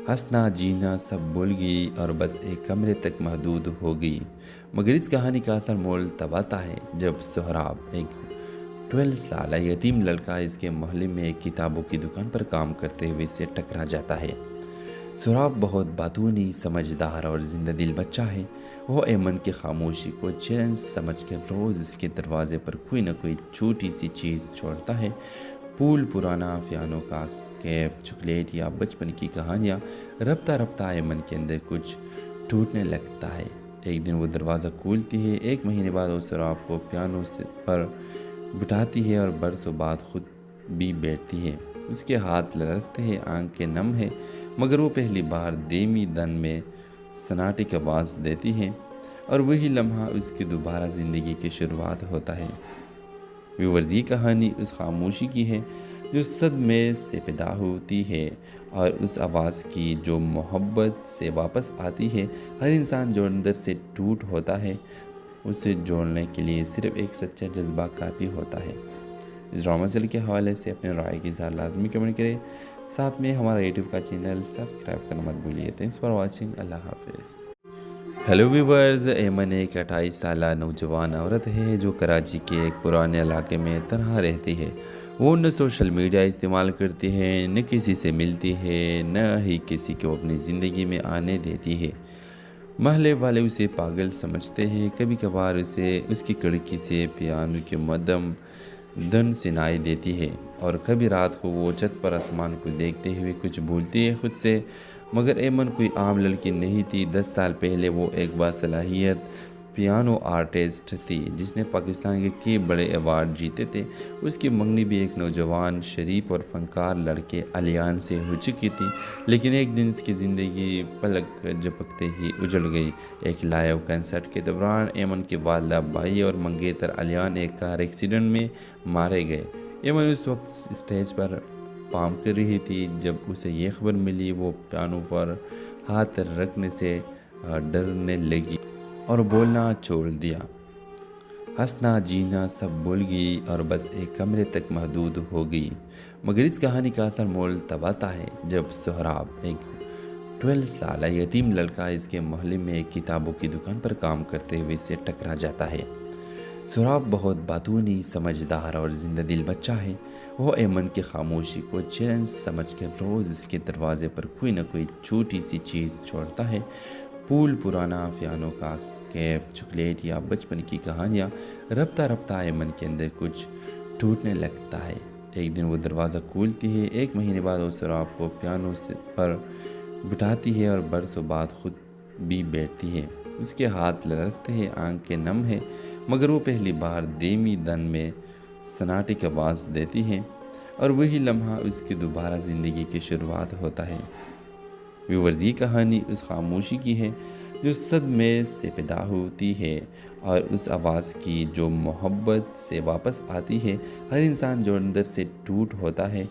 ہنسنا جینا سب بھول گئی اور بس ایک کمرے تک محدود ہو گئی۔ مگر اس کہانی کا اصل مول تب آتا ہے جب سہراب، ایک 12 سالہ یتیم لڑکا، اس کے محلے میں ایک کتابوں کی دکان پر کام کرتے ہوئے سے ٹکرا جاتا ہے۔ سہراب بہت باتونی، سمجھدار اور زندہ دل بچہ ہے۔ وہ ایمن کی خاموشی کو چیلنج سمجھ کر روز اس کے دروازے پر کوئی نہ کوئی چھوٹی سی چیز چھوڑتا ہے۔ پھول، پرانا پیانو کا کیپ، چاکلیٹ یا بچپن کی کہانیاں۔ رفتہ رفتہ ایمن کے اندر کچھ ٹوٹنے لگتا ہے۔ ایک دن وہ دروازہ کھولتی ہے۔ ایک مہینے بعد وہ سہراب کو پیانو پر بٹھاتی ہے اور برسوں بعد خود بھی بیٹھتی ہے۔ اس کے ہاتھ لرزتے ہیں، آنکھیں نم ہیں، مگر وہ پہلی بار دھیمی دن میں سناٹے کی آواز دیتی ہے، اور وہی لمحہ اس کی دوبارہ زندگی کی شروعات ہوتا ہے۔ ویورز، یہ کہانی اس خاموشی کی ہے جو صدمے سے پیدا ہوتی ہے، اور اس آواز کی جو محبت سے واپس آتی ہے۔ ہر انسان جو اندر سے ٹوٹ ہوتا ہے، اسے جوڑنے کے لیے صرف ایک سچا جذبہ کافی ہوتا ہے۔ اس ڈرامہ سیریل کے حوالے سے اپنے رائے کی اظہار لازمی کمنٹ کریں، ساتھ میں ہمارا یوٹیوب کا چینل سبسکرائب کرنا مت بھولیے۔ تھینکس فار واچنگ، اللہ حافظ۔ ہیلو ویورز، ایمن ایک 28 سالہ نوجوان عورت ہے جو کراچی کے ایک پرانے علاقے میں تنہا رہتی ہے۔ وہ نہ سوشل میڈیا استعمال کرتی ہے، نہ کسی سے ملتی ہے، نہ ہی کسی کو اپنی زندگی میں آنے دیتی ہے۔ محلے والے اسے پاگل سمجھتے ہیں۔ کبھی کبھار اسے اس کی کھڑکی سے پیانو کی مدھم دھن سنائی دیتی ہے، اور کبھی رات کو وہ چھت پر آسمان کو دیکھتے ہوئے کچھ بھولتی ہے خود سے۔ مگر ایمن کوئی عام لڑکی نہیں تھی۔ 10 سال پہلے وہ ایک باصلاحیت پیانو آرٹسٹ تھی جس نے پاکستان کے کئی بڑے ایوارڈ جیتے تھے۔ اس کی منگنی بھی ایک نوجوان، شریف اور فنکار لڑکے علیان سے ہو چکی تھی، لیکن ایک دن اس کی زندگی پلک جھپکتے ہی اجڑ گئی۔ ایک لائیو کنسرٹ کے دوران ایمن کے والدہ، بھائی اور منگیتر علیان ایک کار ایکسیڈنٹ میں مارے گئے۔ ایمن اس وقت اسٹیج پر پارفارم کر رہی تھی جب اسے یہ خبر ملی۔ وہ پیانو پر ہاتھ رکھنے سے ڈرنے لگی اور بولنا چھوڑ دیا۔ ہنسنا جینا سب بھول گئی اور بس ایک کمرے تک محدود ہو گئی۔ مگر اس کہانی کا اصل مول تب آتا ہے جب سہراب، ایک 12 سالہ یتیم لڑکا، اس کے محلے میں ایک کتابوں کی دکان پر کام کرتے ہوئے سے ٹکرا جاتا ہے۔ سہراب بہت باتونی، سمجھدار اور زندہ دل بچہ ہے۔ وہ ایمن کی خاموشی کو چیلنج سمجھ کر روز اس کے دروازے پر کوئی نہ کوئی چھوٹی سی چیز چھوڑتا ہے۔ پھول، پرانا پیانو کا کیپ، چاکلیٹ یا بچپن کی کہانیاں۔ رفتہ رفتہ ایمن کے اندر کچھ ٹوٹنے لگتا ہے۔ ایک دن وہ دروازہ کھولتی ہے۔ ایک مہینے بعد وہ سہراب کو پیانو پر بٹھاتی ہے اور برسوں بعد خود بھی بیٹھتی ہے۔ اس کے ہاتھ لرزتے ہیں، آنکھیں نم ہیں، مگر وہ پہلی بار دھیمی دن میں سناٹے کی آواز دیتی ہے، اور وہی لمحہ اس کی دوبارہ زندگی کی شروعات ہوتا ہے۔ ویورز، یہ کہانی اس خاموشی کی ہے جو صدمے سے پیدا ہوتی ہے، اور اس آواز کی جو محبت سے واپس آتی ہے۔ ہر انسان جو اندر سے ٹوٹ ہوتا ہے،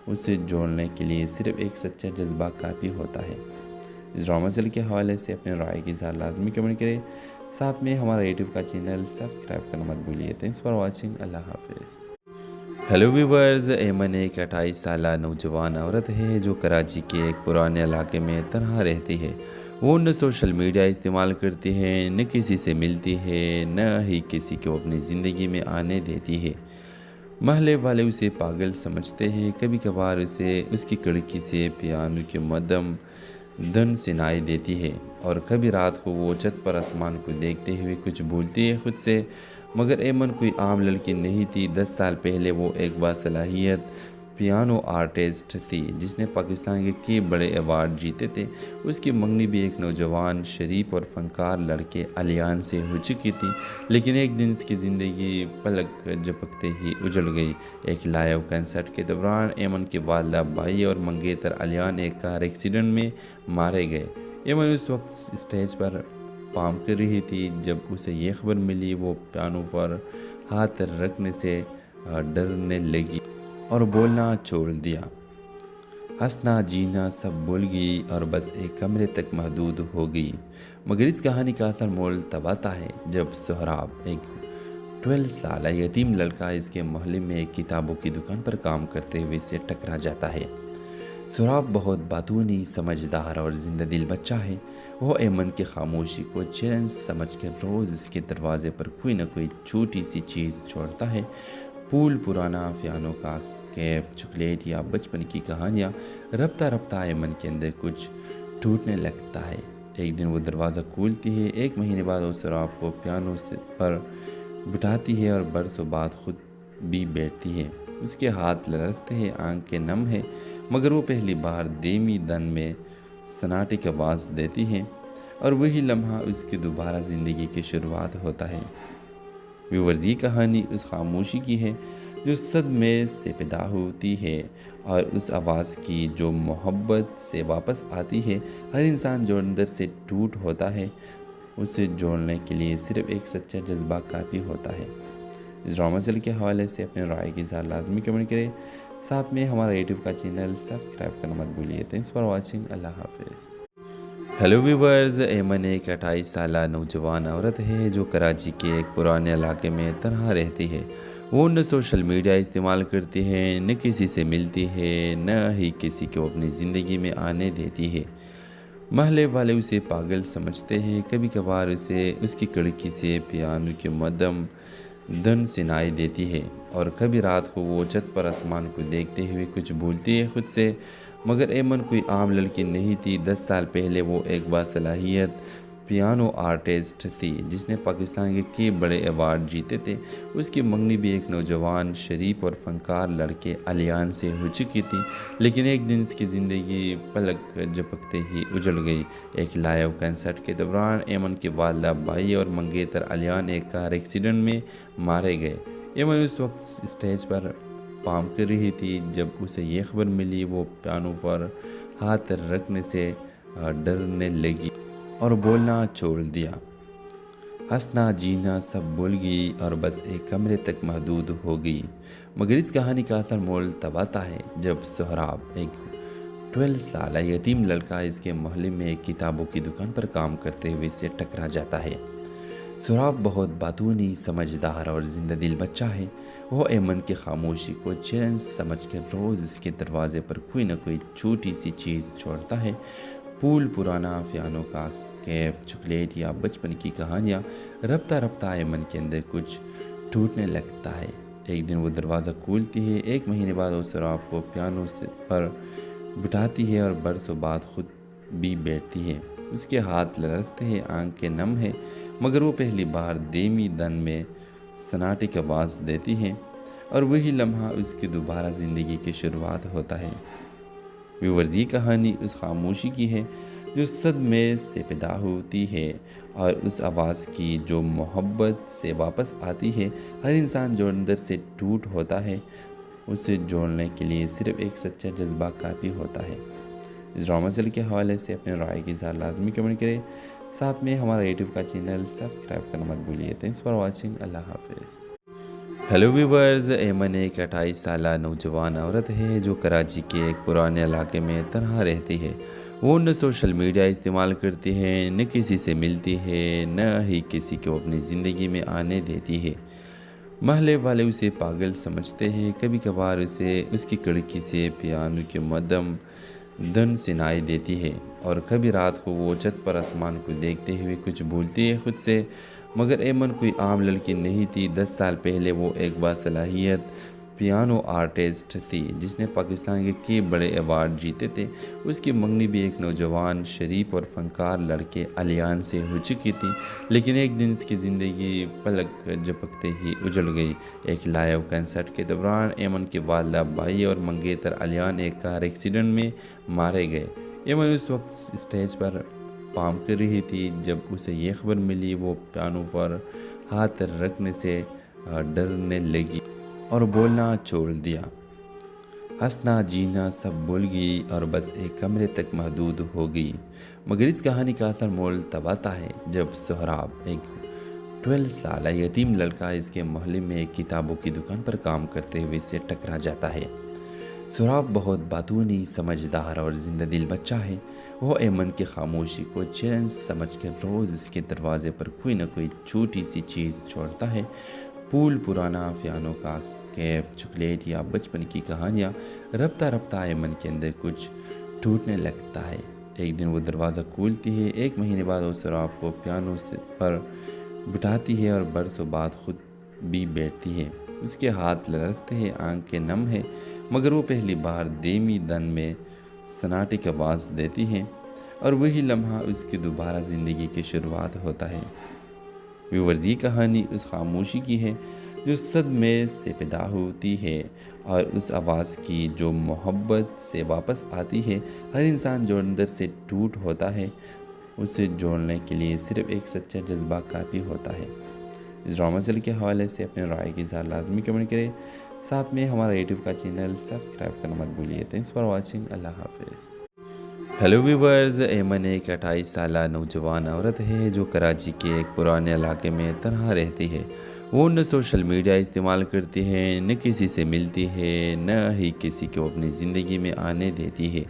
اسے جوڑنے کے لیے صرف ایک سچا جذبہ کافی ہوتا ہے۔ اس ڈرامہ سیریل کے حوالے سے اپنے رائے کی اظہار لازمی کمنٹ کریں، ساتھ میں ہمارا یوٹیوب کا چینل سبسکرائب کرنا مت بھولیے۔ تھینکس فار واچنگ، اللہ حافظ۔ ہیلو ویورز، ایمن ایک 28 سالہ نوجوان عورت ہے جو کراچی کے ایک پرانے علاقے میں تنہا رہتی ہے۔ وہ نہ سوشل میڈیا استعمال کرتی ہے، نہ کسی سے ملتی ہے، نہ ہی کسی کو اپنی زندگی میں آنے دیتی ہے۔ محلے والے اسے پاگل سمجھتے ہیں۔ کبھی کبھار اسے اس کی کھڑکی سے پیانو کی مدھم دھن سنائی دیتی ہے، اور کبھی رات کو وہ چھت پر آسمان کو دیکھتے ہوئے کچھ بھولتی ہے خود سے۔ مگر ایمن کوئی عام لڑکی نہیں تھی۔ 10 سال پہلے وہ ایک باصلاحیت پیانو آرٹسٹ تھی جس نے پاکستان کے کئی بڑے ایوارڈ جیتے تھے۔ اس کی منگنی بھی ایک نوجوان، شریف اور فنکار لڑکے علیان سے ہو چکی تھی، لیکن ایک دن اس کی زندگی پلک جھپکتے ہی اجڑ گئی۔ ایک لائیو کنسرٹ کے دوران ایمن کے والدہ، بھائی اور منگیتر علیان ایک کار ایکسیڈنٹ میں مارے گئے۔ ایمن اس وقت اسٹیج پر پارفارم کر رہی تھی جب اسے یہ خبر ملی۔ وہ پیانو پر ہاتھ رکھنے سے ڈرنے لگی اور بولنا چھوڑ دیا۔ ہنسنا جینا سب بھول گئی اور بس ایک کمرے تک محدود ہو گئی۔ مگر اس کہانی کا اصل مول تب آتا ہے جب سہراب، ایک 12 سالہ یتیم لڑکا، اس کے محلے میں ایک کتابوں کی دکان پر کام کرتے ہوئے سے ٹکرا جاتا ہے۔ سراب بہت باتونی، سمجھدار اور زندہ دل بچہ ہے۔ وہ ایمن کی خاموشی کو چیلنج سمجھ کر روز اس کے دروازے پر کوئی نہ کوئی چھوٹی سی چیز چھوڑتا ہے۔ پھول، پرانا پیانو کا کیپ، چاکلیٹ یا بچپن کی کہانیاں۔ رفتہ رفتہ ایمن کے اندر کچھ ٹوٹنے لگتا ہے۔ ایک دن وہ دروازہ کھولتی ہے۔ ایک مہینے بعد وہ سراب کو پیانو پر بٹھاتی ہے اور برسوں بعد خود بھی بیٹھتی ہے۔ اس کے ہاتھ لرزتے ہیں، آنکھیں نم ہیں، مگر وہ پہلی بار دھیمی دن میں سناٹے کی آواز دیتی ہے، اور وہی لمحہ اس کی دوبارہ زندگی کی شروعات ہوتا ہے۔ ویورز، یہ کہانی اس خاموشی کی ہے جو صدمے سے پیدا ہوتی ہے، اور اس آواز کی جو محبت سے واپس آتی ہے۔ ہر انسان جو اندر سے ٹوٹ ہوتا ہے، اسے جوڑنے کے لیے صرف ایک سچا جذبہ کافی ہوتا ہے۔ اس ڈرامہ سیریل کے حوالے سے اپنے رائے کی اظہار لازمی کمنٹ کریں، ساتھ میں ہمارا یوٹیوب کا چینل سبسکرائب کرنا مت بھولیے۔ تھینکس فار واچنگ، اللہ حافظ۔ ہیلو ویورز، ایمن ایک 28 سالہ نوجوان عورت ہے جو کراچی کے ایک پرانے علاقے میں تنہا رہتی ہے۔ وہ نہ سوشل میڈیا استعمال کرتی ہے، نہ کسی سے ملتی ہے، نہ ہی کسی کو اپنی زندگی میں آنے دیتی ہے۔ محلے والے اسے پاگل سمجھتے ہیں۔ کبھی کبھار اسے اس کی کھڑکی سے پیانو کی مدھم دھن سنائی دیتی ہے، اور کبھی رات کو وہ چھت پر آسمان کو دیکھتے ہوئے کچھ بھولتی ہے خود سے۔ مگر ایمن کوئی عام لڑکی نہیں تھی۔ 10 سال پہلے وہ ایک باصلاحیت پیانو آرٹسٹ تھی جس نے پاکستان کے کئی بڑے ایوارڈ جیتے تھے۔ اس کی منگنی بھی ایک نوجوان، شریف اور فنکار لڑکے علیان سے ہو چکی تھی، لیکن ایک دن اس کی زندگی پلک جھپکتے ہی اجڑ گئی۔ ایک لائیو کنسرٹ کے دوران ایمن کے والدہ، بھائی اور منگیتر علیان ایک کار ایکسیڈنٹ میں مارے گئے۔ ایمن اس وقت اسٹیج پر پارفارم کر رہی تھی جب اسے یہ خبر ملی۔ وہ پیانو پر ہاتھ رکھنے سے ڈرنے لگی اور بولنا چھوڑ دیا۔ ہنسنا جینا سب بھول گئی اور بس ایک کمرے تک محدود ہو گئی۔ مگر اس کہانی کا اصل مول تب آتا ہے جب سہراب، ایک 12 سالہ یتیم لڑکا، اس کے محلے میں ایک کتابوں کی دکان پر کام کرتے ہوئے سے ٹکرا جاتا ہے۔ سہراب بہت باتونی، سمجھدار اور زندہ دل بچہ ہے۔ وہ ایمن کی خاموشی کو چیلنج سمجھ کر روز اس کے دروازے پر کوئی نہ کوئی چھوٹی سی چیز چھوڑتا ہے۔ پھول، پرانا پیانو کا کیپ، چاکلیٹ یا بچپن کی کہانیاں۔ رفتہ رفتہ ایمن کے اندر کچھ ٹوٹنے لگتا ہے۔ ایک دن وہ دروازہ کھولتی ہے۔ ایک مہینے بعد وہ سہراب کو پیانو پر بٹھاتی ہے اور برسوں بعد خود بھی بیٹھتی ہے۔ اس کے ہاتھ لرزتے ہیں، آنکھیں نم ہیں، مگر وہ پہلی بار دھیمی دن میں سناٹے کی آواز دیتی ہے، اور وہی لمحہ اس کی دوبارہ زندگی کی شروعات ہوتا ہے۔ ویورز، یہ کہانی اس خاموشی کی ہے جو صدمے سے پیدا ہوتی ہے، اور اس آواز کی جو محبت سے واپس آتی ہے۔ ہر انسان جو اندر سے ٹوٹ ہوتا ہے، اسے جوڑنے کے لیے صرف ایک سچا جذبہ کافی ہوتا ہے۔ اس ڈرامہ سیریل کے حوالے سے اپنے رائے کی اظہار لازمی کمنٹ کریں، ساتھ میں ہمارا یوٹیوب کا چینل سبسکرائب کرنا مت بھولیے۔ تھینکس فار واچنگ، اللہ حافظ۔ ہیلو ویورز، ایمن ایک 28 سالہ نوجوان عورت ہے جو کراچی کے ایک پرانے علاقے میں تنہا رہتی ہے۔ وہ نہ سوشل میڈیا استعمال کرتی ہے، نہ کسی سے ملتی ہے، نہ ہی کسی کو اپنی زندگی میں آنے دیتی ہے۔ محلے والے اسے پاگل سمجھتے ہیں۔ کبھی کبھار اسے اس کی کھڑکی سے پیانو کی مدھم دھن سنائی دیتی ہے، اور کبھی رات کو وہ چھت پر آسمان کو دیکھتے ہوئے کچھ بھولتی ہے خود سے۔ مگر ایمن کوئی عام لڑکی نہیں تھی۔ 10 سال پہلے وہ ایک باصلاحیت پیانو آرٹسٹ تھی جس نے پاکستان کے کئی بڑے ایوارڈ جیتے تھے۔ اس کی منگنی بھی ایک نوجوان، شریف اور فنکار لڑکے علیان سے ہو چکی تھی، لیکن ایک دن اس کی زندگی پلک جھپکتے ہی اجڑ گئی۔ ایک لائیو کنسرٹ کے دوران ایمن کے والدہ، بھائی اور منگیتر علیان ایک کار ایکسیڈنٹ میں مارے گئے۔ ایمن اس وقت اسٹیج پر پارفارم کر رہی تھی جب اسے یہ خبر ملی۔ وہ پیانو پر ہاتھ رکھنے سے ڈرنے لگی اور بولنا چھوڑ دیا۔ ہنسنا جینا سب بھول گئی اور بس ایک کمرے تک محدود ہو گئی۔ مگر اس کہانی کا اصل مول تب آتا ہے جب سہراب، ایک 12 سالہ یتیم لڑکا، اس کے محلے میں ایک کتابوں کی دکان پر کام کرتے ہوئے سے ٹکرا جاتا ہے۔ سہراب بہت باتونی، سمجھدار اور زندہ دل بچہ ہے۔ وہ ایمن کی خاموشی کو چیلنج سمجھ کر روز اس کے دروازے پر کوئی نہ کوئی چھوٹی سی چیز چھوڑتا ہے۔ پھول، پرانا پیانو کا کیپ، چاکلیٹ یا بچپن کی کہانیاں رفتہ رفتہ ایمن کے اندر کچھ ٹوٹنے لگتا ہے۔ ایک دن وہ دروازہ کھولتی ہے، ایک مہینے بعد وہ سہراب کو پیانو پر بٹھاتی ہے اور برسوں بعد خود بھی بیٹھتی ہے۔ اس کے ہاتھ لرزتے ہیں، آنکھیں نم ہیں، مگر وہ پہلی بار دھیمی دن میں سناٹے کی آواز دیتی ہے اور وہی لمحہ اس کی دوبارہ زندگی کی شروعات ہوتا ہے۔ ویورز، یہ کہانی اس خاموشی کی ہے جو صدمے سے پیدا ہوتی ہے اور اس آواز کی جو محبت سے واپس آتی ہے۔ ہر انسان جو اندر سے ٹوٹ ہوتا ہے، اسے جوڑنے کے لیے صرف ایک سچا جذبہ کافی ہوتا ہے۔ اس ڈرامہ سیریل کے حوالے سے اپنے رائے کی اظہار لازمی کمنٹ کریں، ساتھ میں ہمارا یوٹیوب کا چینل سبسکرائب کرنا مت بھولیے۔ تھینکس فار واچنگ، اللہ حافظ۔ ہیلو ویورز، ایمن ایک 28 سالہ نوجوان عورت ہے جو کراچی کے ایک پرانے علاقے میں تنہا رہتی ہے۔ وہ نہ سوشل میڈیا استعمال کرتی ہے، نہ کسی سے ملتی ہے، نہ ہی کسی کو اپنی زندگی میں آنے دیتی ہے۔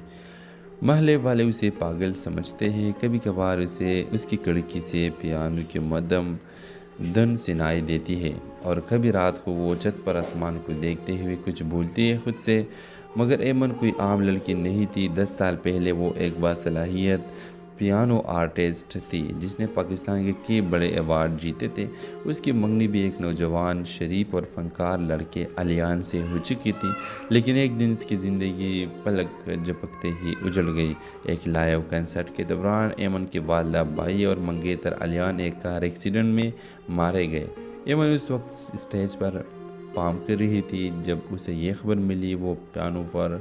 محلے والے اسے پاگل سمجھتے ہیں، کبھی کبھار اسے اس کی کھڑکی سے پیانو کی مدھم دھن سنائی دیتی ہے اور کبھی رات کو وہ چھت پر آسمان کو دیکھتے ہوئے کچھ بھولتی ہے خود سے۔ مگر ایمن کوئی عام لڑکی نہیں تھی۔ 10 سال پہلے وہ ایک باصلاحیت پیانو آرٹسٹ تھی جس نے پاکستان کے کئی بڑے ایوارڈ جیتے تھے۔ اس کی منگنی بھی ایک نوجوان، شریف اور فنکار لڑکے علیان سے ہو چکی تھی، لیکن ایک دن اس کی زندگی پلک جھپکتے ہی اجڑ گئی۔ ایک لائیو کنسرٹ کے دوران ایمن کے والدہ، بھائی اور منگیتر علیان ایک کار ایکسیڈنٹ میں مارے گئے۔ ایمن اس وقت اسٹیج پر پارفارم کر رہی تھی جب اسے یہ خبر ملی۔ وہ پیانو پر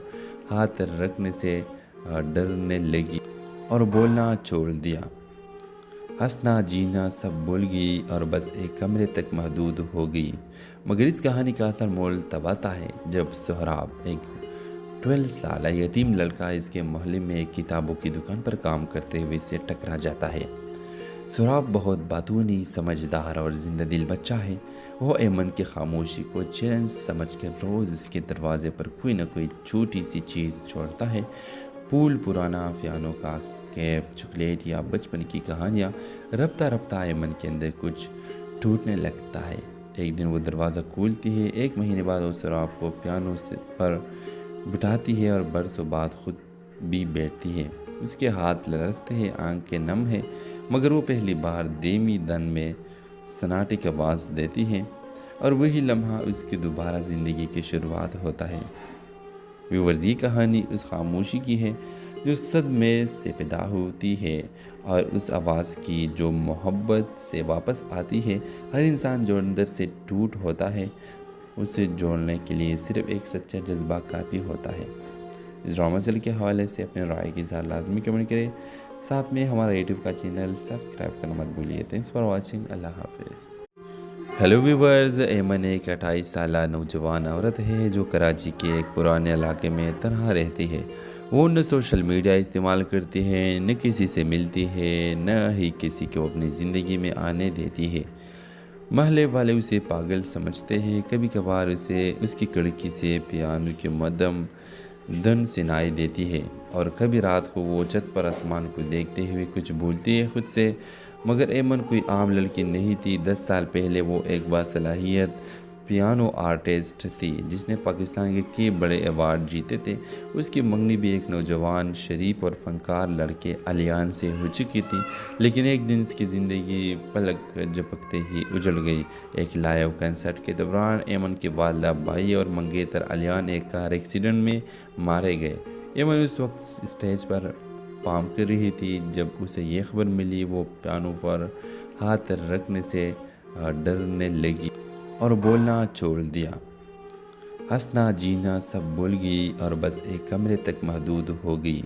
ہاتھ رکھنے سے ڈرنے لگی اور بولنا چھوڑ دیا۔ ہنسنا جینا سب بھول گئی اور بس ایک کمرے تک محدود ہو گئی۔ مگر اس کہانی کا اصل مول تب آتا ہے جب سہراب، ایک 12 سالہ یتیم لڑکا، اس کے محلے میں ایک کتابوں کی دکان پر کام کرتے ہوئے اسے ٹکرا جاتا ہے۔ سہراب بہت باتونی، سمجھدار اور زندہ دل بچہ ہے۔ وہ ایمن کی خاموشی کو چیلنج سمجھ کر روز اس کے دروازے پر کوئی نہ کوئی چھوٹی سی چیز چھوڑتا ہے۔ پھول، پرانا پیانو کا کیپ، چاکلیٹ یا بچپن کی کہانیاں رفتہ رفتہ ایمن کے اندر کچھ ٹوٹنے لگتا ہے۔ ایک دن وہ دروازہ کھولتی ہے، ایک مہینے بعد وہ سہراب کو پیانو پر بٹھاتی ہے اور برسوں بعد خود بھی بیٹھتی ہے۔ اس کے ہاتھ لرزتے ہیں، آنکھیں نم ہیں، مگر وہ پہلی بار دھیمی دن میں سناٹے کی آواز دیتی ہے اور وہی لمحہ اس کی دوبارہ زندگی کی شروعات ہوتا ہے۔ ویورز، یہ کہانی اس خاموشی کی ہے جو صدمے سے پیدا ہوتی ہے اور اس آواز کی جو محبت سے واپس آتی ہے۔ ہر انسان جو اندر سے ٹوٹ ہوتا ہے، اسے جوڑنے کے لیے صرف ایک سچا جذبہ کافی ہوتا ہے۔ اس ڈرامہ سیریل کے حوالے سے اپنے رائے کی اظہار لازمی کمنٹ کریں، ساتھ میں ہمارا یوٹیوب کا چینل سبسکرائب کرنا مت بھولیے۔ تھینکس فار واچنگ، اللہ حافظ۔ ہیلو ویورز، ایمن ایک 28 سالہ نوجوان عورت ہے جو کراچی کے ایک پرانے علاقے میں تنہا رہتی ہے۔ وہ نہ سوشل میڈیا استعمال کرتی ہے، نہ کسی سے ملتی ہے، نہ ہی کسی کو اپنی زندگی میں آنے دیتی ہے۔ محلے والے اسے پاگل سمجھتے ہیں، کبھی کبھار اسے اس کی کھڑکی سے پیانو کی مدھم دھن سنائی دیتی ہے اور کبھی رات کو وہ چھت پر آسمان کو دیکھتے ہوئے کچھ بھولتی ہے خود سے۔ مگر ایمن کوئی عام لڑکی نہیں تھی۔ 10 سال پہلے وہ ایک باصلاحیت پیانو آرٹسٹ تھی جس نے پاکستان کے کئی بڑے ایوارڈ جیتے تھے۔ اس کی منگنی بھی ایک نوجوان، شریف اور فنکار لڑکے علیان سے ہو چکی تھی، لیکن ایک دن اس کی زندگی پلک جھپکتے ہی اجڑ گئی۔ ایک لائیو کنسرٹ کے دوران ایمن کے والدہ، بھائی اور منگیتر علیان ایک کار ایکسیڈنٹ میں مارے گئے۔ ایمن اس وقت اسٹیج پر پارفارم کر رہی تھی جب اسے یہ خبر ملی۔ وہ پیانو پر ہاتھ رکھنے سے ڈرنے لگی اور بولنا چھوڑ دیا۔ ہنسنا جینا سب بھول گئی اور بس ایک کمرے تک محدود ہو گئی۔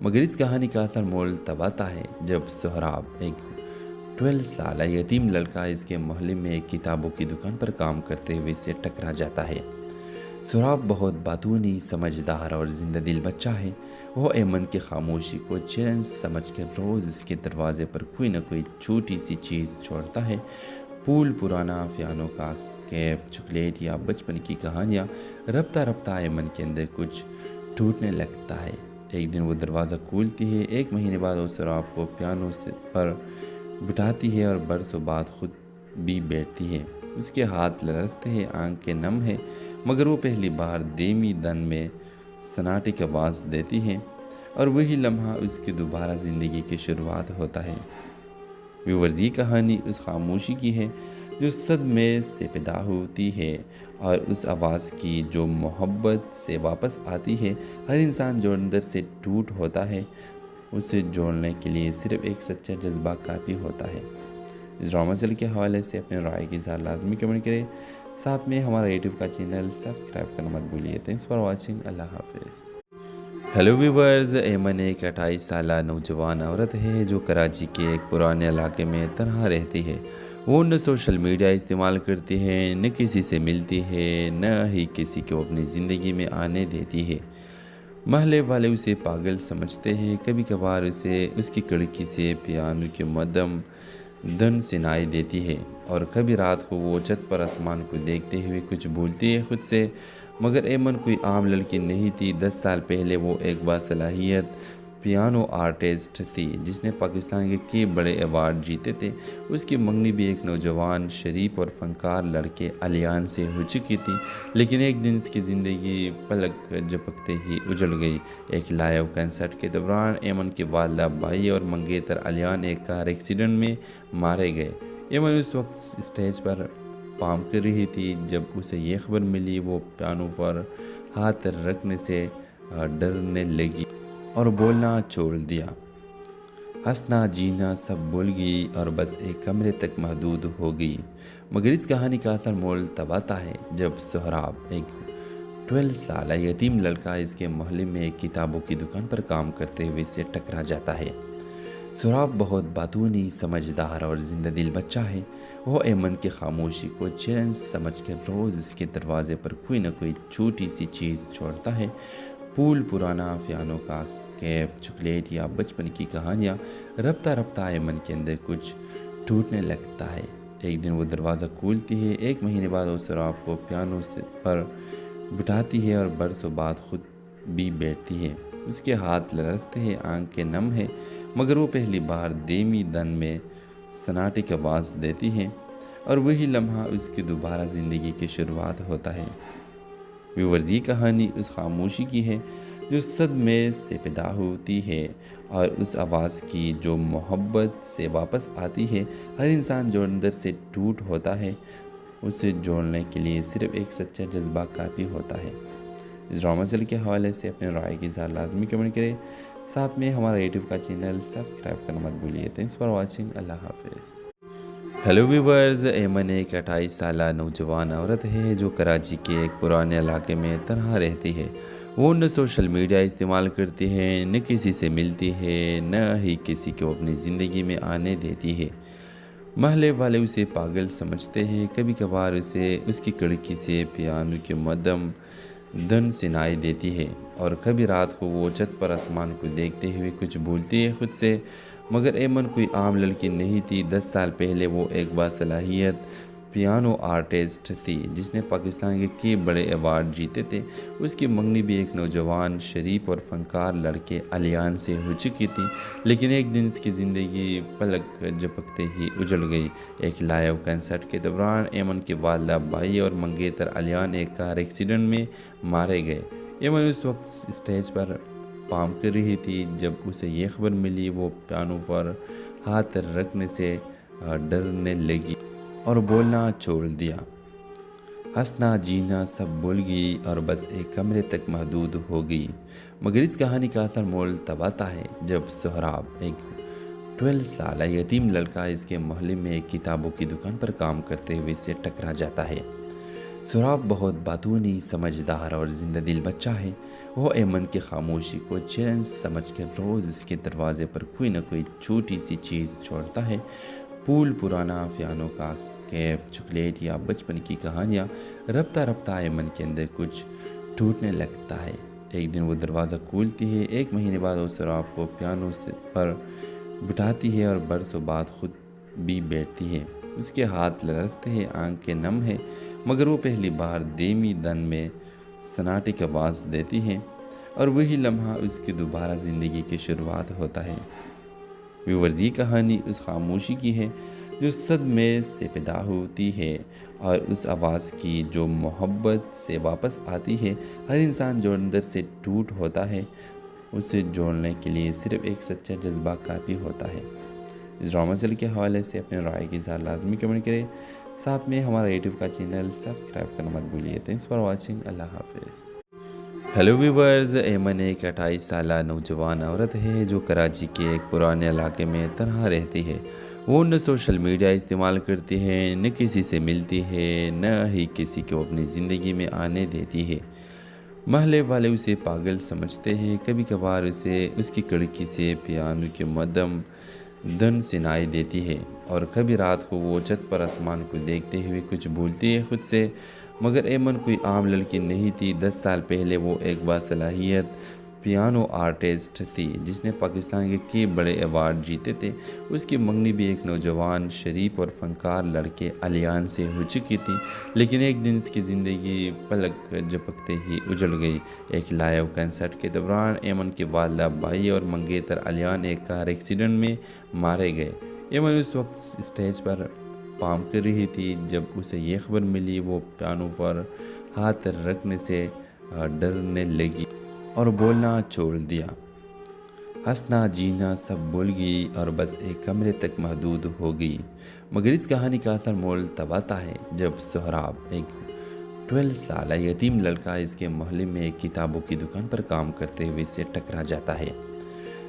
مگر اس کہانی کا اصل مول تب آتا ہے جب سہراب، ایک 12 سالہ یتیم لڑکا، اس کے محلے میں ایک کتابوں کی دکان پر کام کرتے ہوئے اسے ٹکرا جاتا ہے۔ سہراب بہت باتونی، سمجھدار اور زندہ دل بچہ ہے۔ وہ ایمن کی خاموشی کو چیلنج سمجھ کر روز اس کے دروازے پر کوئی نہ کوئی چھوٹی سی چیز چھوڑتا ہے۔ پھول، پرانا پیانو کا کیپ، چاکلیٹ یا بچپن کی کہانیاں رفتہ رفتہ ایمن کے اندر کچھ ٹوٹنے لگتا ہے۔ ایک دن وہ دروازہ کھولتی ہے، ایک مہینے بعد وہ سہراب کو پیانو پر بٹھاتی ہے اور برسوں بعد خود بھی بیٹھتی ہے۔ اس کے ہاتھ لرزتے ہیں، آنکھیں نم ہیں، مگر وہ پہلی بار دھیمی دن میں سناٹے کی آواز دیتی ہے اور وہی لمحہ اس کی دوبارہ زندگی کی شروعات ہوتا ہے۔ ویورز، یہ کہانی اس خاموشی کی ہے جو صدمے سے پیدا ہوتی ہے اور اس آواز کی جو محبت سے واپس آتی ہے۔ ہر انسان جو اندر سے ٹوٹ ہوتا ہے، اسے جوڑنے کے لیے صرف ایک سچا جذبہ کافی ہوتا ہے۔ اس ڈرامہ سیریل کے حوالے سے اپنے رائے کی اظہار لازمی کمنٹ کریں، ساتھ میں ہمارا یوٹیوب کا چینل سبسکرائب کرنا مت بھولیے۔ تھینکس فار واچنگ، اللہ حافظ۔ ہیلو ویورز، ایمن ایک 28 سالہ نوجوان عورت ہے جو کراچی کے ایک پرانے علاقے میں تنہا رہتی ہے۔ وہ نہ سوشل میڈیا استعمال کرتی ہے، نہ کسی سے ملتی ہے، نہ ہی کسی کو اپنی زندگی میں آنے دیتی ہے۔ محلے والے اسے پاگل سمجھتے ہیں، کبھی کبھار اسے اس کی کڑکی سے پیانو کی مدھم دھن سنائی دیتی ہے اور کبھی رات کو وہ چھت پر آسمان کو دیکھتے ہوئے کچھ بھولتی ہے خود سے۔ مگر ایمن کوئی عام لڑکی نہیں تھی۔ 10 سال پہلے وہ ایک باصلاحیت پیانو آرٹسٹ تھی جس نے پاکستان کے کئی بڑے ایوارڈ جیتے تھے۔ اس کی منگنی بھی ایک نوجوان، شریف اور فنکار لڑکے علیان سے ہو چکی تھی، لیکن ایک دن اس کی زندگی پلک جھپکتے ہی اجڑ گئی۔ ایک لائیو کنسرٹ کے دوران ایمن کے والدہ، بھائی اور منگیتر علیان ایک کار ایکسیڈنٹ میں مارے گئے۔ ایمن اس وقت اسٹیج پر پارفارم کر رہی تھی جب اسے یہ خبر ملی۔ وہ پیانو پر ہاتھ رکھنے سے ڈرنے لگی اور بولنا چھوڑ دیا۔ ہنسنا جینا سب بھول گئی اور بس ایک کمرے تک محدود ہو گئی۔ مگر اس کہانی کا اصل مول تب آتا ہے جب سہراب، ایک 12 سالہ یتیم لڑکا، اس کے محلے میں ایک کتابوں کی دکان پر کام کرتے ہوئے اسے ٹکرا جاتا ہے۔ سہراب بہت باتونی، سمجھدار اور زندہ دل بچہ ہے۔ وہ ایمن کی خاموشی کو چیلنج سمجھ کر روز اس کے دروازے پر کوئی نہ کوئی چھوٹی سی چیز چھوڑتا ہے۔ پھول، پرانا پیانو کا کیپ، چاکلیٹ یا بچپن کی کہانیاں۔ رفتہ رفتہ ایمن کے اندر کچھ ٹوٹنے لگتا ہے۔ ایک دن وہ دروازہ کھولتی ہے۔ 1 مہینے بعد وہ سہراب کو پیانو پر بٹھاتی ہے اور برسوں بعد خود بھی بیٹھتی ہے۔ اس کے ہاتھ لرزتے ہیں، آنکھیں نم ہیں، مگر وہ پہلی بار دھیمی دن میں سناٹے کی آواز دیتی ہے اور وہی لمحہ اس کی دوبارہ زندگی کی شروعات ہوتا ہے۔ ویورز، یہ کہانی اس خاموشی کی ہے جو صدمے سے پیدا ہوتی ہے اور اس آواز کی جو محبت سے واپس آتی ہے۔ ہر انسان جو اندر سے ٹوٹ ہوتا ہے، اسے جوڑنے کے لیے صرف ایک سچا جذبہ کافی ہوتا ہے۔ اس ڈرامہ سیریل کے حوالے سے اپنے رائے کی اظہار لازمی کمنٹ کریں، ساتھ میں ہمارا یوٹیوب کا چینل سبسکرائب کرنا مت بھولیے۔ تھینکس فار واچنگ، اللہ حافظ۔ ہیلو ویورز، ایمن ایک 28 سالہ نوجوان عورت ہے جو کراچی کے ایک پرانے علاقے میں تنہا رہتی ہے۔ وہ نہ سوشل میڈیا استعمال کرتی ہے، نہ کسی سے ملتی ہے، نہ ہی کسی کو اپنی زندگی میں آنے دیتی ہے۔ محلے والے اسے پاگل سمجھتے ہیں، کبھی کبھار اسے اس کی کڑکی سے پیانو کی مدھم دھن سنائی دیتی ہے اور کبھی رات کو وہ چھت پر آسمان کو دیکھتے ہوئے کچھ بھولتی ہے خود سے۔ مگر ایمن کوئی عام لڑکی نہیں تھی۔ 10 سال پہلے وہ ایک باصلاحیت پیانو آرٹسٹ تھی جس نے پاکستان کے کئی بڑے ایوارڈ جیتے تھے۔ اس کی منگنی بھی ایک نوجوان، شریف اور فنکار لڑکے علیان سے ہو چکی تھی، لیکن ایک دن اس کی زندگی پلک جھپکتے ہی اجڑ گئی۔ ایک لائیو کنسرٹ کے دوران ایمن کے والدہ، بھائی اور منگیتر علیان ایک کار ایکسیڈنٹ میں مارے گئے۔ ایمن اس وقت اسٹیج پر پارفارم کر رہی تھی جب اسے یہ خبر ملی۔ وہ پیانو پر ہاتھ رکھنے سے ڈرنے لگی اور بولنا چھوڑ دیا۔ ہنسنا جینا سب بھول گئی اور بس ایک کمرے تک محدود ہو گئی۔ مگر اس کہانی کا اصل مول تب آتا ہے جب سہراب، ایک 12 سالہ یتیم لڑکا، اس کے محلے میں ایک کتابوں کی دکان پر کام کرتے ہوئے اسے ٹکرا جاتا ہے۔ سہراب بہت باتونی، سمجھدار اور زندہ دل بچہ ہے۔ وہ ایمن کی خاموشی کو چیلنج سمجھ کر روز اس کے دروازے پر کوئی نہ کوئی چھوٹی سی چیز چھوڑتا ہے۔ پھول، پرانا پیانو کا کیپ، چاکلیٹ یا بچپن کی کہانیاں۔ رفتہ رفتہ ایمن کے اندر کچھ ٹوٹنے لگتا ہے۔ ایک دن وہ دروازہ کھولتی ہے۔ 1 مہینے بعد وہ سہراب کو پیانو پر بٹھاتی ہے اور برسوں بعد خود بھی بیٹھتی ہے۔ اس کے ہاتھ لرزتے ہیں، آنکھیں نم ہیں، مگر وہ پہلی بار دھیمی دن میں سناٹے کی آواز دیتی ہے اور وہی لمحہ اس کی دوبارہ زندگی کی شروعات ہوتا ہے۔ ویورز، یہ کہانی اس خاموشی کی ہے جو صدمے سے پیدا ہوتی ہے اور اس آواز کی جو محبت سے واپس آتی ہے۔ ہر انسان جو اندر سے ٹوٹ ہوتا ہے اسے جوڑنے کے لیے صرف ایک سچا جذبہ کافی ہوتا ہے۔ اس ڈرامہ سیریل کے حوالے سے اپنے رائے کی اظہار لازمی کمنٹ کریں، ساتھ میں ہمارا یوٹیوب کا چینل سبسکرائب کرنا مت بھولیے۔ تھینکس فار واچنگ، اللہ حافظ۔ ہیلو ویورز، ایمن ایک 28 سالہ نوجوان عورت ہے جو کراچی کے ایک پرانے علاقے میں تنہا رہتی ہے۔ وہ نہ سوشل میڈیا استعمال کرتی ہے، نہ کسی سے ملتی ہے، نہ ہی کسی کو اپنی زندگی میں آنے دیتی ہے۔ محلے والے اسے پاگل سمجھتے ہیں۔ کبھی کبھار اسے اس کی کھڑکی سے پیانو کے مدھم دھن سنائی دیتی ہے، اور کبھی رات کو وہ چھت پر آسمان کو دیکھتے ہوئے کچھ بھولتی ہے خود سے۔ مگر ایمن کوئی عام لڑکی نہیں تھی۔ 10 سال پہلے وہ ایک باصلاحیت پیانو آرٹسٹ تھی جس نے پاکستان کے کئی بڑے ایوارڈ جیتے تھے۔ اس کی منگنی بھی ایک نوجوان، شریف اور فنکار لڑکے علیان سے ہو چکی تھی، لیکن ایک دن اس کی زندگی پلک جھپکتے ہی اجڑ گئی۔ ایک لائیو کنسرٹ کے دوران ایمن کے والدہ، بھائی اور منگیتر علیان ایک کار ایکسیڈنٹ میں مارے گئے۔ ایمن اس وقت اسٹیج پر پارفارم کر رہی تھی جب اسے یہ خبر ملی۔ وہ پیانو پر ہاتھ رکھنے سے ڈرنے لگی اور بولنا چھوڑ دیا۔ ہنسنا جینا سب بھول گئی اور بس ایک کمرے تک محدود ہو گئی۔ مگر اس کہانی کا اصل مول تب آتا ہے جب سہراب، ایک 12 سالہ یتیم لڑکا، اس کے محلے میں ایک کتابوں کی دکان پر کام کرتے ہوئے اسے ٹکرا جاتا ہے۔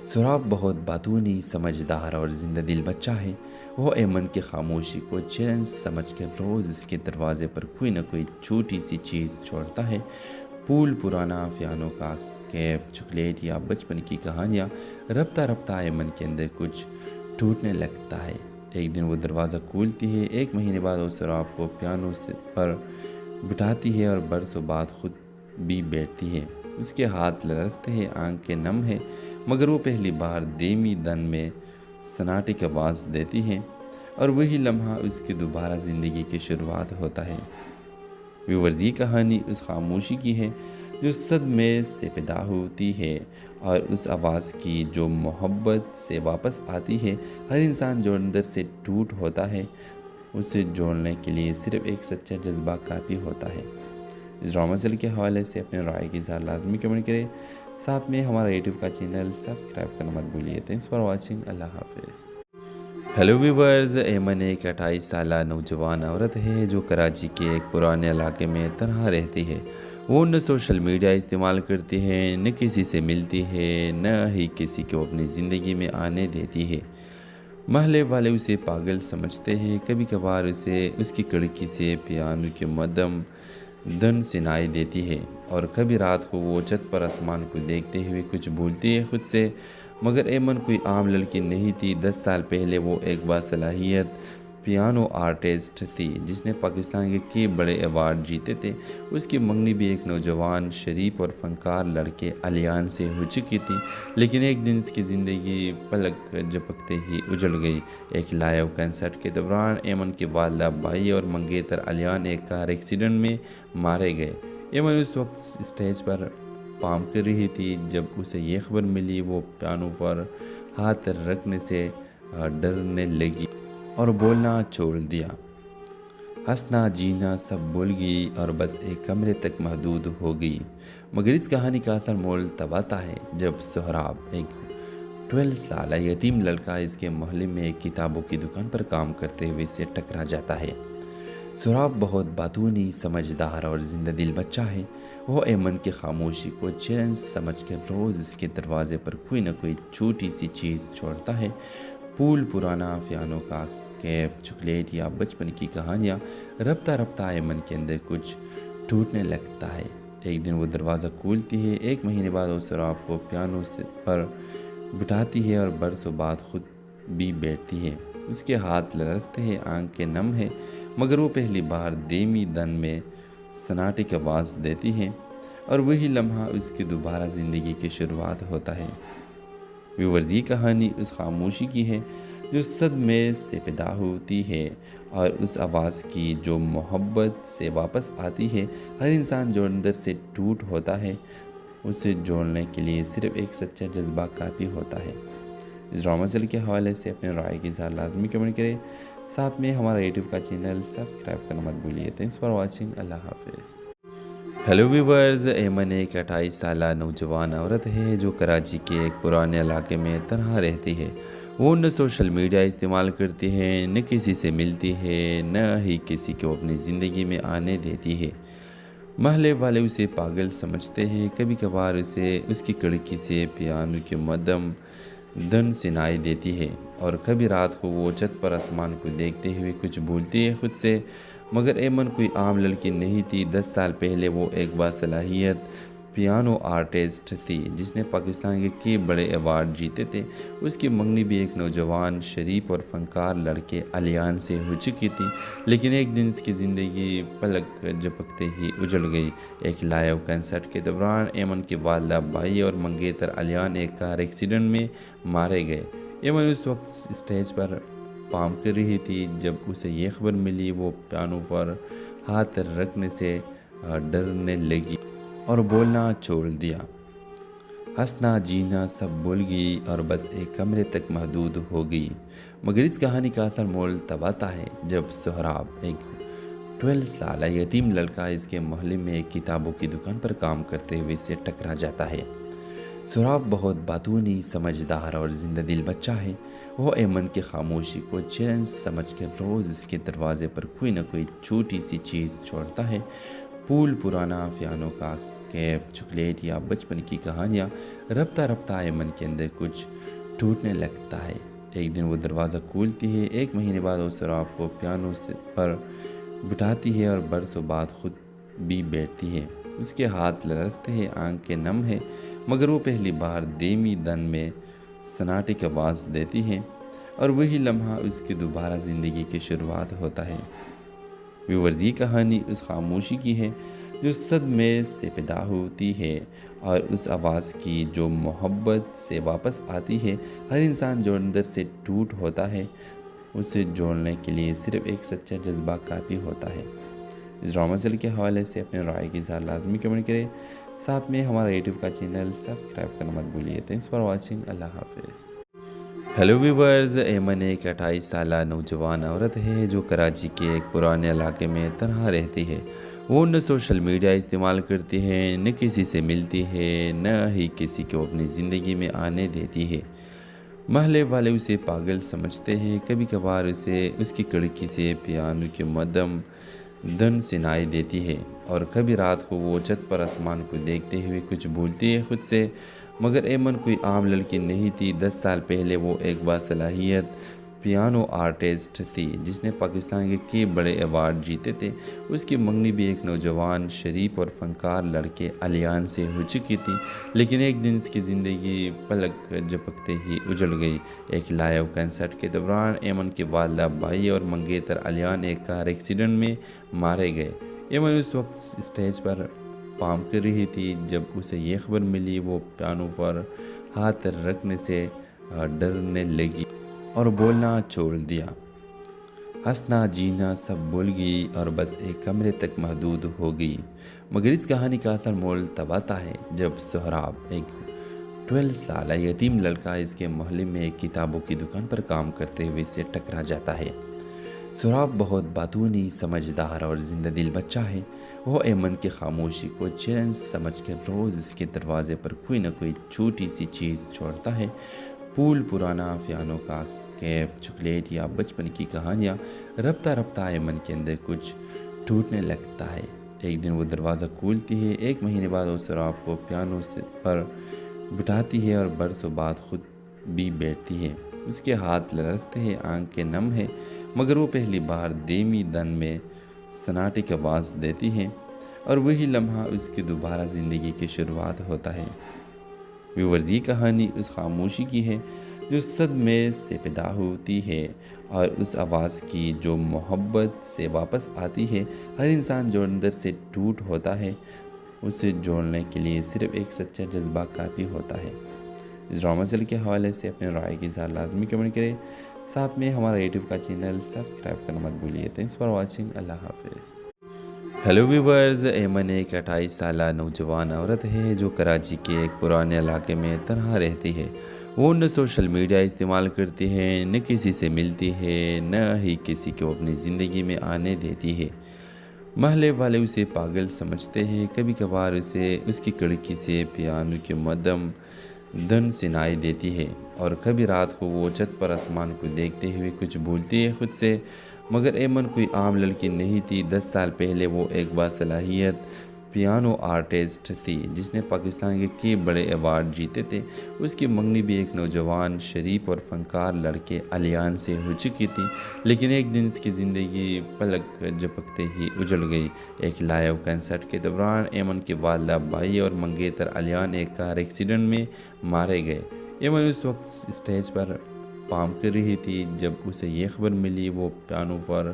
سہراب بہت باتونی، سمجھدار اور زندہ دل بچہ ہے۔ وہ ایمن کی خاموشی کو چیلنج سمجھ کر روز اس کے دروازے پر کوئی نہ کوئی چھوٹی سی چیز چھوڑتا ہے۔ پھول، پرانا پیانو کا کیپ، چاکلیٹ یا بچپن کی کہانیاں۔ رفتہ رفتہ ایمن کے اندر کچھ ٹوٹنے لگتا ہے۔ ایک دن وہ دروازہ کھولتی ہے۔ 1 مہینے بعد وہ سہراب کو پیانو پر بٹھاتی ہے اور برسوں بعد خود بھی بیٹھتی ہے۔ اس کے ہاتھ لرزتے ہیں، آنکھیں نم ہیں، مگر وہ پہلی بار دھیمی دن میں سناٹے کی آواز دیتی ہے، اور وہی لمحہ اس کی دوبارہ زندگی کی شروعات ہوتا ہے۔ ویورز، یہ کہانی اس خاموشی کی ہے جو صدمے سے پیدا ہوتی ہے اور اس آواز کی جو محبت سے واپس آتی ہے۔ ہر انسان جو اندر سے ٹوٹ ہوتا ہے اسے جوڑنے کے لیے صرف ایک سچا جذبہ کافی ہوتا ہے۔ اس ڈرامہ سیریل کے حوالے سے اپنے رائے کی اظہار لازمی کمنٹ کریں، ساتھ میں ہمارا یوٹیوب کا چینل سبسکرائب کرنا مت بھولیے۔ تھینکس فار واچنگ، اللہ حافظ۔ ہیلو ویورز، ایمن ایک 28 سالہ نوجوان عورت ہے جو کراچی کے ایک پرانے علاقے میں تنہا رہتی ہے۔ وہ نہ سوشل میڈیا استعمال کرتی ہے، نہ کسی سے ملتی ہے، نہ ہی کسی کو اپنی زندگی میں آنے دیتی ہے۔ محلے والے اسے پاگل سمجھتے ہیں۔ کبھی کبھار اسے اس کی کھڑکی سے پیانو کے مدھم دھن سنائی دیتی ہے، اور کبھی رات کو وہ چھت پر آسمان کو دیکھتے ہوئے کچھ بھولتی ہے خود سے۔ مگر ایمن کوئی عام لڑکی نہیں تھی۔ 10 سال پہلے وہ ایک باصلاحیت پیانو آرٹسٹ تھی جس نے پاکستان کے کئی بڑے ایوارڈ جیتے تھے۔ اس کی منگنی بھی ایک نوجوان، شریف اور فنکار لڑکے علیان سے ہو چکی تھی، لیکن ایک دن اس کی زندگی پلک جھپکتے ہی اجڑ گئی۔ ایک لائیو کنسرٹ کے دوران ایمن کے والدہ، بھائی اور منگیتر علیان ایک کار ایکسیڈنٹ میں مارے گئے۔ ایمن اس وقت اسٹیج پر پارفارم کر رہی تھی جب اسے یہ خبر ملی۔ وہ پیانو پر ہاتھ رکھنے سے ڈرنے لگی اور بولنا چھوڑ دیا۔ ہنسنا جینا سب بھول گئی اور بس ایک کمرے تک محدود ہو گئی۔ مگر اس کہانی کا اصل مول تب آتا ہے جب سہراب، ایک 12 سالہ یتیم لڑکا، اس کے محلے میں ایک کتابوں کی دکان پر کام کرتے ہوئے اسے ٹکرا جاتا ہے۔ سہراب بہت باتونی، سمجھدار اور زندہ دل بچہ ہے۔ وہ ایمن کی خاموشی کو چیلنج سمجھ کر روز اس کے دروازے پر کوئی نہ کوئی چھوٹی سی چیز چھوڑتا ہے۔ پھول، پرانا پیانو کا کیپ، چاکلیٹ یا بچپن کی کہانیاں۔ رفتہ رفتہ ایمن کے اندر کچھ ٹوٹنے لگتا ہے۔ ایک دن وہ دروازہ کھولتی ہے۔ 1 مہینے بعد وہ سہراب کو پیانو پر بٹھاتی ہے اور برسوں بعد خود بھی بیٹھتی ہے۔ اس کے ہاتھ لرزتے ہیں، آنکھیں نم ہیں، مگر وہ پہلی بار دھیمی دن میں سناٹے کی آواز دیتی ہے، اور وہی لمحہ اس کی دوبارہ زندگی کی شروعات ہوتا ہے۔ ویورز، یہ کہانی اس خاموشی کی ہے جو صدمے سے پیدا ہوتی ہے اور اس آواز کی جو محبت سے واپس آتی ہے۔ ہر انسان جو اندر سے ٹوٹ ہوتا ہے اسے جوڑنے کے لیے صرف ایک سچا جذبہ کافی ہوتا ہے۔ اس ڈرامہ سیریل کے حوالے سے اپنے رائے کی اظہار لازمی کمنٹ کریں، ساتھ میں ہمارا یوٹیوب کا چینل سبسکرائب کرنا مت بھولیے۔ تھینکس فار واچنگ، اللہ حافظ۔ ہیلو ویورز، ایمن ایک 28 سالہ نوجوان عورت ہے جو کراچی کے ایک پرانے علاقے میں تنہا رہتی ہے۔ وہ نہ سوشل میڈیا استعمال کرتی ہے، نہ کسی سے ملتی ہے، نہ ہی کسی کو اپنی زندگی میں آنے دیتی ہے۔ محلے والے اسے پاگل سمجھتے ہیں۔ کبھی کبھار اسے اس کی کھڑکی سے پیانو کی مدھم دھن سنائی دیتی ہے، اور کبھی رات کو وہ چھت پر آسمان کو دیکھتے ہوئے کچھ بھولتی ہے خود سے۔ مگر ایمن کوئی عام لڑکی نہیں تھی۔ 10 سال پہلے وہ ایک باصلاحیت پیانو آرٹسٹ تھی جس نے پاکستان کے کئی بڑے ایوارڈ جیتے تھے۔ اس کی منگنی بھی ایک نوجوان، شریف اور فنکار لڑکے الیان سے ہو چکی تھی، لیکن ایک دن اس کی زندگی پلک جھپکتے ہی اجڑ گئی۔ ایک لائیو کنسرٹ کے دوران ایمن کے والدہ، بھائی اور منگیتر الیان ایک کار ایکسیڈنٹ میں مارے گئے۔ ایمن اس وقت اسٹیج پر پارفارم کر رہی تھی جب اسے یہ خبر ملی۔ وہ پیانو پر ہاتھ رکھنے سے ڈرنے لگی اور بولنا چھوڑ دیا۔ ہنسنا جینا سب بھول گئی اور بس ایک کمرے تک محدود ہو گئی۔ مگر اس کہانی کا اصل مول تب آتا ہے جب سہراب، ایک 12 سالہ یتیم لڑکا، اس کے محلے میں ایک کتابوں کی دکان پر کام کرتے ہوئے اسے ٹکرا جاتا ہے۔ سہراب بہت باتونی، سمجھدار اور زندہ دل بچہ ہے۔ وہ ایمن کی خاموشی کو چیلنج سمجھ کر روز اس کے دروازے پر کوئی نہ کوئی چھوٹی سی چیز چھوڑتا ہے۔ پھول، پرانا پیانو کا کیپ، چاکلیٹ یا بچپن کی کہانیاں۔ رفتہ رفتہ ایمن کے اندر کچھ ٹوٹنے لگتا ہے۔ ایک دن وہ دروازہ کھولتی ہے۔ 1 مہینے بعد وہ سہراب کو پیانو پر بٹھاتی ہے اور برسوں بعد خود بھی بیٹھتی ہے۔ اس کے ہاتھ لرزتے ہیں، آنکھیں نم ہیں، مگر وہ پہلی بار دھیمی دن میں سناٹے کی آواز دیتی ہے، اور وہی لمحہ اس کی دوبارہ زندگی کی شروعات ہوتا ہے۔ ویورز، یہ کہانی اس خاموشی کی ہے جو صدمے سے پیدا ہوتی ہے، اور اس آواز کی جو محبت سے واپس آتی ہے۔ ہر انسان جو اندر سے ٹوٹ ہوتا ہے، اسے جوڑنے کے لیے صرف ایک سچا جذبہ کافی ہوتا ہے۔ اس ڈرامہ سیریل کے حوالے سے اپنے رائے کی اظہار لازمی کمنٹ کریں، ساتھ میں ہمارا یوٹیوب کا چینل سبسکرائب کرنا مت بھولیے۔ تھینکس فار واچنگ، اللہ حافظ۔ ہیلو ویورز، ایمن ایک 28 سالہ نوجوان عورت ہے جو کراچی کے ایک پرانے علاقے میں تنہا رہتی ہے۔ وہ نہ سوشل میڈیا استعمال کرتی ہے، نہ کسی سے ملتی ہے، نہ ہی کسی کو اپنی زندگی میں آنے دیتی ہے۔ محلے والے اسے پاگل سمجھتے ہیں۔ کبھی کبھار اسے اس کی کھڑکی سے پیانو کی مدھم دھن سنائی دیتی ہے، اور کبھی رات کو وہ چھت پر آسمان کو دیکھتے ہوئے کچھ بھولتی ہے خود سے۔ مگر ایمن کوئی عام لڑکی نہیں تھی۔ 10 سال پہلے وہ ایک باصلاحیت پیانو آرٹسٹ تھی جس نے پاکستان کے کئی بڑے ایوارڈ جیتے تھے۔ اس کی منگنی بھی ایک نوجوان، شریف اور فنکار لڑکے الیان سے ہو چکی تھی، لیکن ایک دن اس کی زندگی پلک جھپکتے ہی اجڑ گئی۔ ایک لائیو کنسرٹ کے دوران ایمن کے والدہ، بھائی اور منگیتر الیان ایک کار ایکسیڈنٹ میں مارے گئے۔ ایمن اس وقت اسٹیج پر پارفارم کر رہی تھی جب اسے یہ خبر ملی۔ وہ پیانو پر ہاتھ رکھنے سے ڈرنے لگی اور بولنا چھوڑ دیا۔ ہنسنا جینا سب بھول گئی اور بس ایک کمرے تک محدود ہو گئی۔ مگر اس کہانی کا اصل مول تب آتا ہے جب سہراب، ایک 12 سالہ یتیم لڑکا، اس کے محلے میں ایک کتابوں کی دکان پر کام کرتے ہوئے اسے ٹکرا جاتا ہے۔ سہراب بہت باتونی، سمجھدار اور زندہ دل بچہ ہے۔ وہ ایمن کی خاموشی کو چیلنج سمجھ کر روز اس کے دروازے پر کوئی نہ کوئی چھوٹی سی چیز چھوڑتا ہے۔ پھول، پرانا پیانو کا کیپ، چاکلیٹ یا بچپن کی کہانیاں۔ رفتہ رفتہ ایمن کے اندر کچھ ٹوٹنے لگتا ہے۔ ایک دن وہ دروازہ کھولتی ہے۔ 1 مہینے بعد وہ سہراب کو پیانو پر بٹھاتی ہے اور برسوں بعد خود بھی بیٹھتی ہے۔ اس کے ہاتھ لرزتے ہیں، آنکھیں نم ہیں، مگر وہ پہلی بار دھیمی دن میں سناٹے کی آواز دیتی ہے، اور وہی لمحہ اس کی دوبارہ زندگی کی شروعات ہوتا ہے۔ ویورز، یہ کہانی اس خاموشی کی ہے جو صدمے سے پیدا ہوتی ہے، اور اس آواز کی جو محبت سے واپس آتی ہے۔ ہر انسان جو اندر سے ٹوٹ ہوتا ہے، اسے جوڑنے کے لیے صرف ایک سچا جذبہ کافی ہوتا ہے۔ اس ڈرامہ سیریل کے حوالے سے اپنے رائے کی اظہار لازمی کمنٹ کریں، ساتھ میں ہمارا یوٹیوب کا چینل سبسکرائب کرنا مت بھولیے۔ تھینکس فار واچنگ، اللہ حافظ۔ ہیلو ویورز، ایمن ایک 28 سالہ نوجوان عورت ہے جو کراچی کے ایک پرانے علاقے میں تنہا رہتی ہے۔ وہ نہ سوشل میڈیا استعمال کرتی ہے، نہ کسی سے ملتی ہے، نہ ہی کسی کو اپنی زندگی میں آنے دیتی ہے۔ محلے والے اسے پاگل سمجھتے ہیں، کبھی کبھار اسے اس کی کھڑکی سے پیانو کی مدھم دھن سنائی دیتی ہے، اور کبھی رات کو وہ چھت پر آسمان کو دیکھتے ہوئے کچھ بھولتی ہے خود سے۔ مگر ایمن کوئی عام لڑکی نہیں تھی۔ 10 سال پہلے وہ ایک باصلاحیت پیانو آرٹسٹ تھی جس نے پاکستان کے کئی بڑے ایوارڈ جیتے تھے۔ اس کی منگنی بھی ایک نوجوان، شریف اور فنکار لڑکے علیان سے ہو چکی تھی، لیکن ایک دن اس کی زندگی پلک جھپکتے ہی اجڑ گئی۔ ایک لائیو کنسرٹ کے دوران ایمن کے والدہ، بھائی اور منگیتر علیان ایک کار ایکسیڈنٹ میں مارے گئے۔ ایمن اس وقت اسٹیج پر پارفارم کر رہی تھی جب اسے یہ خبر ملی۔ وہ پیانو پر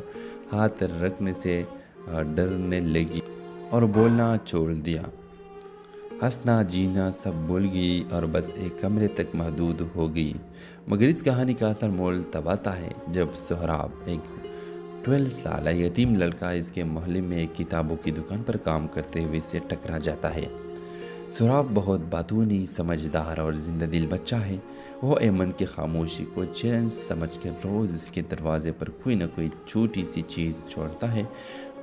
ہاتھ رکھنے سے ڈرنے لگی اور بولنا چھوڑ دیا۔ ہنسنا جینا سب بھول گئی اور بس ایک کمرے تک محدود ہو گئی۔ مگر اس کہانی کا اصل مول تب آتا ہے جب سہراب، ایک 12 سالہ یتیم لڑکا، اس کے محلے میں ایک کتابوں کی دکان پر کام کرتے ہوئے اس سے ٹکرا جاتا ہے۔ سہراب بہت باتونی، سمجھدار اور زندہ دل بچہ ہے۔ وہ ایمن کی خاموشی کو چیلنج سمجھ کر روز اس کے دروازے پر کوئی نہ کوئی چھوٹی سی چیز چھوڑتا ہے۔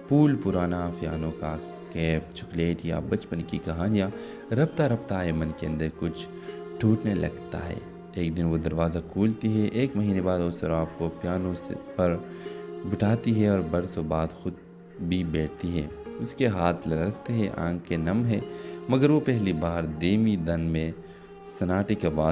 پھول، پرانا پیانو کا کیپ، چاکلیٹ یا بچپن کی کہانیاں۔ رفتہ رفتہ ایمن کے اندر کچھ ٹوٹنے لگتا ہے۔ ایک دن وہ دروازہ کھولتی ہے۔ 1 مہینے بعد وہ سہراب کو پیانو پر بٹھاتی ہے اور برسوں بعد خود بھی بیٹھتی ہے۔ اس کے ہاتھ لرزتے ہیں، آنکھیں نم ہیں، مگر وہ پہلی بار دھیمی دن میں سناٹے کی آواز